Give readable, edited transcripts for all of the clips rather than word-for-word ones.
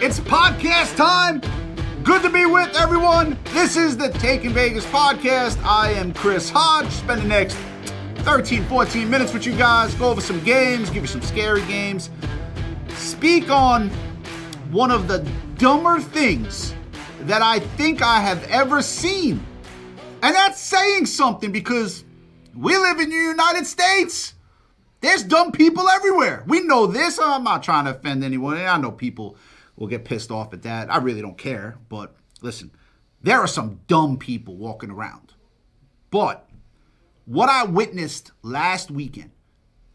It's podcast time. Good to be with everyone. This is the Taking Vegas podcast. I am Chris Hodge. Spend the next 13, 14 minutes with you guys. Go over some games, give you some scary games. Speak on one of the dumber things that I think I have ever seen. And that's saying something because we live in the United States. There's dumb people everywhere. We know this. I'm not trying to offend anyone. I know people will get pissed off at that. I really don't care. But listen, there are some dumb people walking around. But what I witnessed last weekend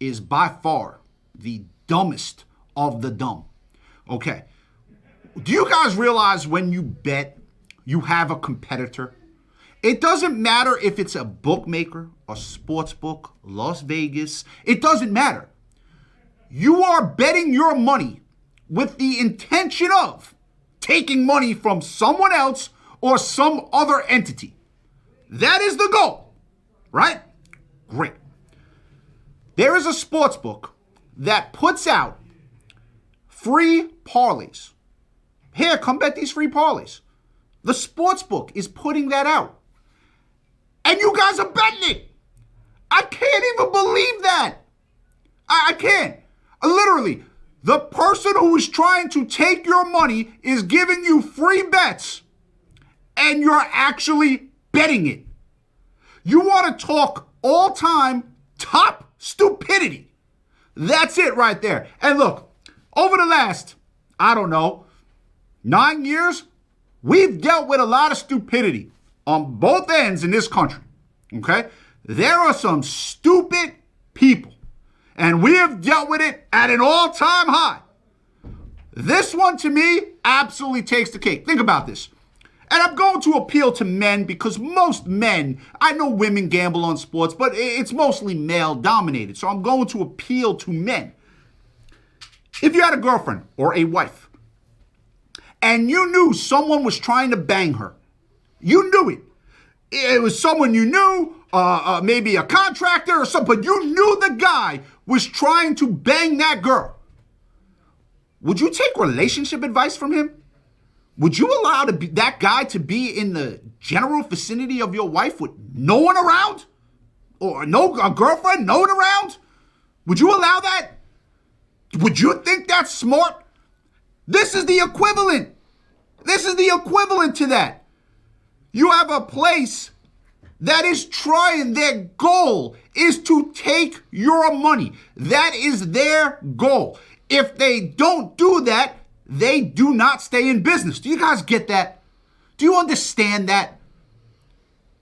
is by far the dumbest of the dumb. Okay. Do you guys realize when you bet, you have a competitor? It doesn't matter if it's a bookmaker, a sports book, Las Vegas. It doesn't matter. You are betting your money with the intention of taking money from someone else or some other entity. That is the goal, right? Great. There is a sports book that puts out free parlays. Here, come bet these free parlays. The sports book is putting that out. And you guys are betting it. I can't even believe that. I can't. Literally, the person who is trying to take your money is giving you free bets, and you're actually betting it. You want to talk all-time top stupidity. That's it right there. And look, over the last, 9 years, we've dealt with a lot of stupidity on both ends in this country, okay? There are some stupid people, and we have dealt with it at an all-time high. This one, to me, absolutely takes the cake. Think about this. And I'm going to appeal to men because most men, I know women gamble on sports, but it's mostly male-dominated, so I'm going to appeal to men. If you had a girlfriend or a wife, and you knew someone was trying to bang her, you knew it. It was someone you knew, maybe a contractor or something, but you knew the guy was trying to bang that girl. Would you take relationship advice from him? Would you allow that guy to be in the general vicinity of your wife with no one around? Or a girlfriend, no one around? Would you allow that? Would you think that's smart? This is the equivalent. This is the equivalent to that. You have a place that is trying, their goal is to take your money. That is their goal. If they don't do that, they do not stay in business. Do you guys get that? Do you understand that?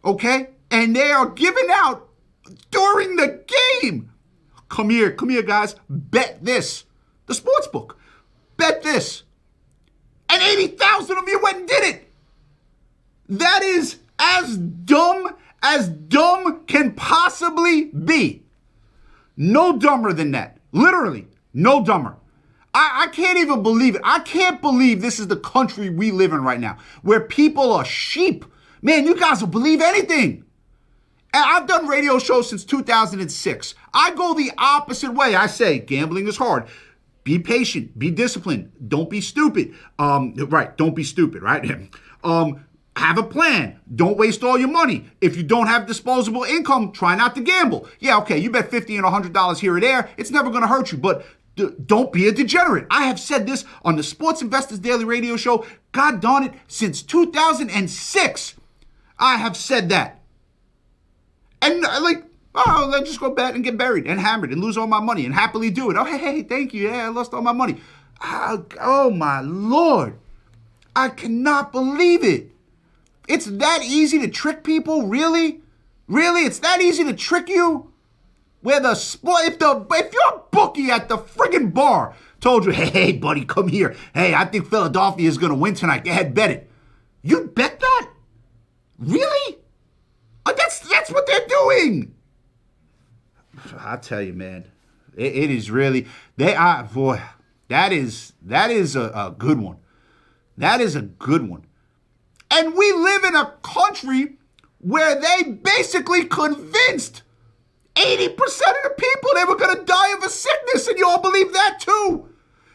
Okay? And they are giving out during the game. Come here, guys. Bet this. The sports book. Bet this. And 80,000 of you went and did it. That is as dumb can possibly be. No dumber than that. Literally, no dumber. I can't even believe it. I can't believe this is the country we live in right now, where people are sheep. Man, you guys will believe anything. And I've done radio shows since 2006. I go the opposite way. I say gambling is hard. Be patient. Be disciplined. Don't be stupid. Right. Don't be stupid, right? Have a plan. Don't waste all your money. If you don't have disposable income, try not to gamble. Yeah, okay, you bet $50 and $100 here or there. It's never going to hurt you, but don't be a degenerate. I have said this on the Sports Investors Daily Radio Show. God darn it, since 2006, I have said that. And let's just go bet and get buried and hammered and lose all my money and happily do it. Oh, hey, thank you. Yeah, I lost all my money. Oh, my Lord. I cannot believe it. It's that easy to trick people? Really? Really? It's that easy to trick you? Where if your bookie at the friggin' bar told you, hey, buddy, come here. Hey, I think Philadelphia is going to win tonight. Go ahead, bet it. You'd bet that? Really? That's what they're doing. I tell you, man, it is really, that is a good one. That is a good one. And we live in a country where they basically convinced 80% of the people they were going to die of a sickness, and you all believe that too.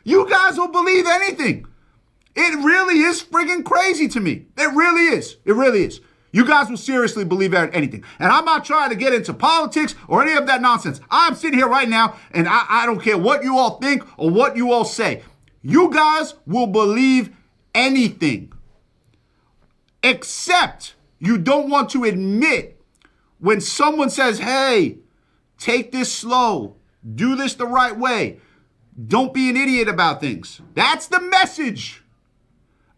You guys will believe anything. It really is friggin' crazy to me. It really is. It really is. You guys will seriously believe anything. And I'm not trying to get into politics or any of that nonsense. I'm sitting here right now, and I don't care what you all think or what you all say. You guys will believe anything. Except you don't want to admit when someone says, hey, take this slow. Do this the right way. Don't be an idiot about things. That's the message.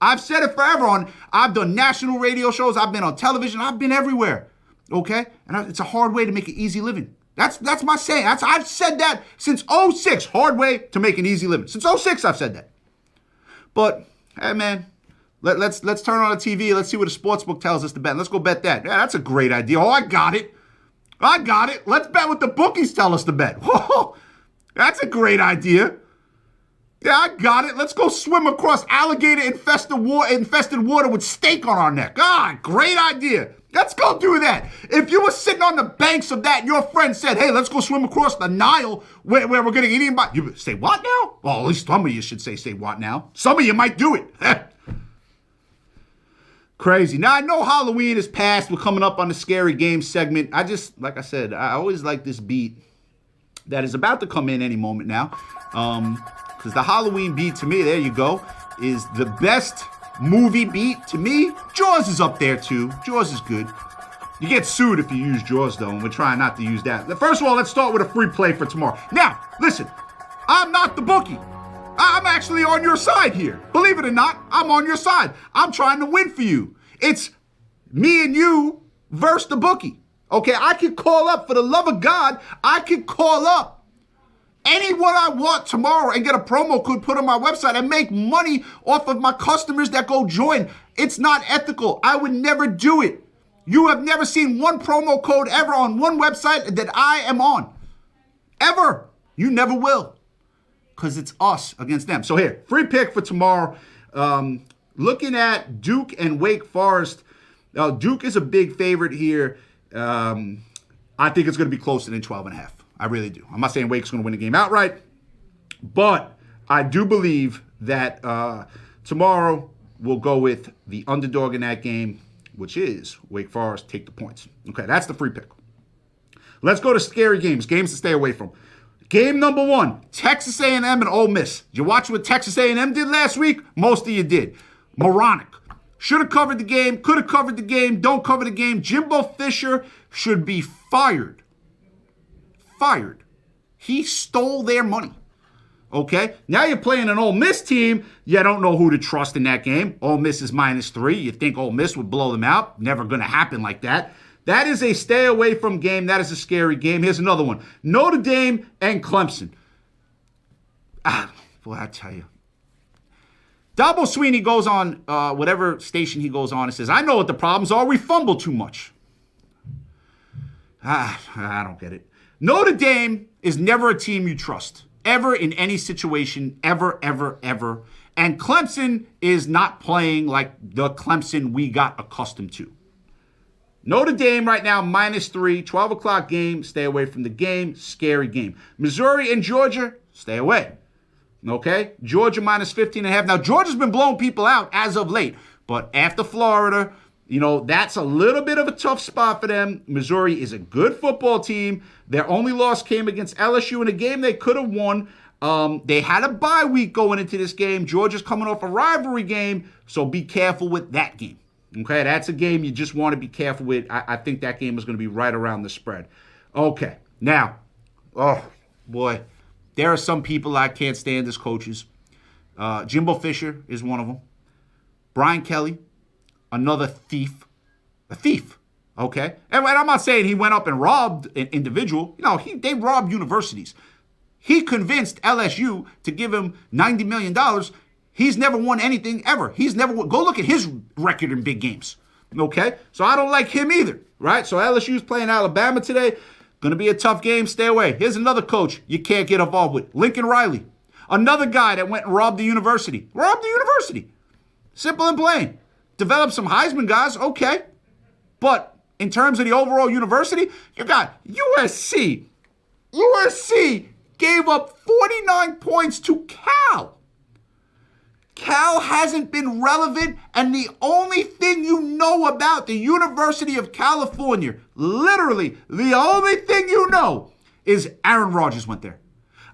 I've said it forever. I've done national radio shows. I've been on television. I've been everywhere. Okay? And it's a hard way to make an easy living. That's my saying. I've said that since '06. Hard way to make an easy living. Since '06, I've said that. But, hey, man, let's turn on the TV. Let's see what the sportsbook tells us to bet. Let's go bet that. Yeah, that's a great idea. Oh, I got it. Let's bet what the bookies tell us to bet. Whoa, that's a great idea. Yeah, I got it. Let's go swim across alligator-infested water with steak on our neck. Great idea. Let's go do that. If you were sitting on the banks of that, your friend said, hey, let's go swim across the Nile where we're going to get eaten by... You say, what now? Well, at least some of you should say what now? Some of you might do it. Crazy. Now, I know Halloween is past. We're coming up on the scary game segment. Like I said, I always like this beat that is about to come in any moment now. Because the Halloween beat, to me, there you go, is the best movie beat. To me, Jaws is up there, too. Jaws is good. You get sued if you use Jaws, though, and we're trying not to use that. First of all, let's start with a free play for tomorrow. Now, listen, I'm not the bookie. I'm actually on your side here. Believe it or not, I'm on your side. I'm trying to win for you. It's me and you versus the bookie. Okay, I could call up, for the love of God, I could call up anyone I want tomorrow and get a promo code put on my website and make money off of my customers that go join. It's not ethical. I would never do it. You have never seen one promo code ever on one website that I am on. Ever. You never will. Because it's us against them. So here, free pick for tomorrow. Looking at Duke and Wake Forest. Duke is a big favorite here. I think it's going to be closer than 12.5. I really do. I'm not saying Wake's going to win the game outright, but I do believe that tomorrow we'll go with the underdog in that game, which is Wake Forest, take the points. Okay, that's the free pick. Let's go to scary games to stay away from. Game number 1, Texas A&M and Ole Miss. Did you watch what Texas A&M did last week? Most of you did. Moronic. Should have covered the game, could have covered the game, don't cover the game. Jimbo Fisher should be fired. He stole their money. Okay? Now you're playing an Ole Miss team. You don't know who to trust in that game. Ole Miss is -3. You think Ole Miss would blow them out. Never going to happen like that. That is a stay away from game. That is a scary game. Here's another one. Notre Dame and Clemson. Boy, I tell you. Dabo Sweeney goes on whatever station he goes on and says, I know what the problems are. We fumble too much. I don't get it. Notre Dame is never a team you trust, ever in any situation, ever. And Clemson is not playing like the Clemson we got accustomed to. Notre Dame right now, -3, 12 o'clock game. Stay away from the game. Scary game. Missouri and Georgia, stay away. Okay? Georgia -15.5. Now, Georgia's been blowing people out as of late. But after Florida, that's a little bit of a tough spot for them. Missouri is a good football team. Their only loss came against LSU in a game they could have won. They had a bye week going into this game. Georgia's coming off a rivalry game, so be careful with that game. Okay, that's a game you just want to be careful with. I think that game is going to be right around the spread. Okay, now, oh, boy, there are some people I can't stand as coaches. Jimbo Fisher is one of them. Brian Kelly. Another thief. A thief, okay? And I'm not saying he went up and robbed an individual. They robbed universities. He convinced LSU to give him $90 million. He's never won anything ever. Go look at his record in big games, okay? So I don't like him either, right? So LSU's playing Alabama today. Going to be a tough game. Stay away. Here's another coach you can't get involved with. Lincoln Riley. Another guy that went and robbed the university. Simple and plain. Develop some Heisman guys, okay. But in terms of the overall university, you got USC. USC gave up 49 points to Cal. Cal hasn't been relevant, and the only thing you know about the University of California, literally the only thing you know, is Aaron Rodgers went there.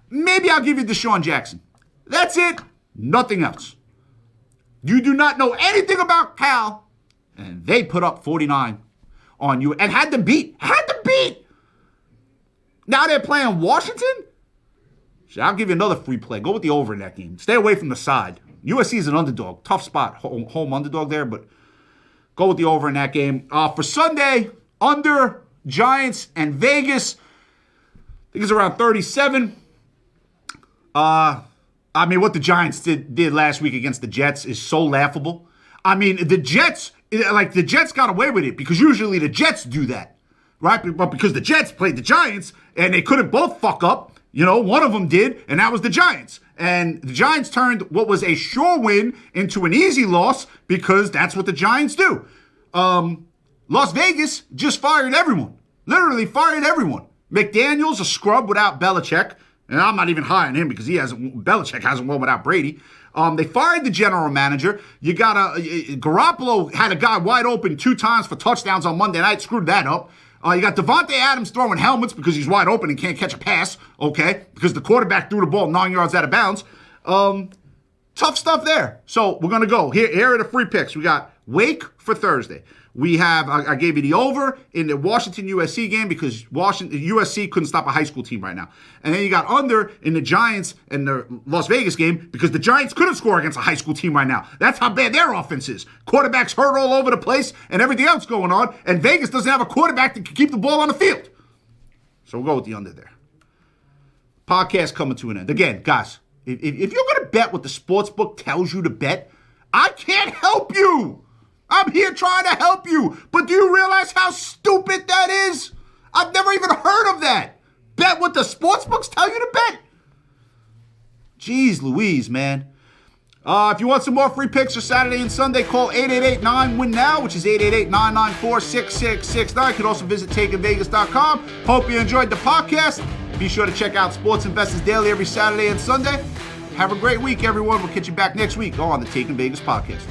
Maybe I'll give you Deshaun Jackson. That's it. Nothing else. You do not know anything about Cal, and they put up 49 on you and had them beat. Now they're playing Washington? So I'll give you another free play. Go with the over in that game. Stay away from the side. USC is an underdog. Tough spot. Home underdog there, but go with the over in that game. For Sunday, under Giants and Vegas, I think it's around 37. What the Giants did last week against the Jets is so laughable. I mean, the Jets got away with it because usually the Jets do that, right? But because the Jets played the Giants and they couldn't both fuck up, one of them did, and that was the Giants. And the Giants turned what was a sure win into an easy loss because that's what the Giants do. Las Vegas just fired everyone. Literally fired everyone. McDaniel's a scrub without Belichick. And I'm not even high on him because Belichick hasn't won without Brady. They fired the general manager. You got Garoppolo had a guy wide open 2 times for touchdowns on Monday night, screwed that up. You got Devontae Adams throwing helmets because he's wide open and can't catch a pass, okay? Because the quarterback threw the ball 9 yards out of bounds. Tough stuff there. So we're going to go. Here are the free picks. We got Wake for Thursday. We have, I gave you the over in the Washington-USC game because USC couldn't stop a high school team right now. And then you got under in the Giants and the Las Vegas game because the Giants couldn't score against a high school team right now. That's how bad their offense is. Quarterbacks hurt all over the place and everything else going on. And Vegas doesn't have a quarterback that can keep the ball on the field. So we'll go with the under there. Podcast coming to an end. Again, guys, if you're going to bet what the sportsbook tells you to bet, I can't help you. I'm here trying to help you. But do you realize how stupid that is? I've never even heard of that. Bet what the sportsbooks tell you to bet? Jeez Louise, man. If you want some more free picks for Saturday and Sunday, call 888-9-WIN-NOW, which is 888-994-6669. You can also visit TakingVegas.com. Hope you enjoyed the podcast. Be sure to check out Sports Investors Daily every Saturday and Sunday. Have a great week, everyone. We'll catch you back next week on the Taking Vegas podcast.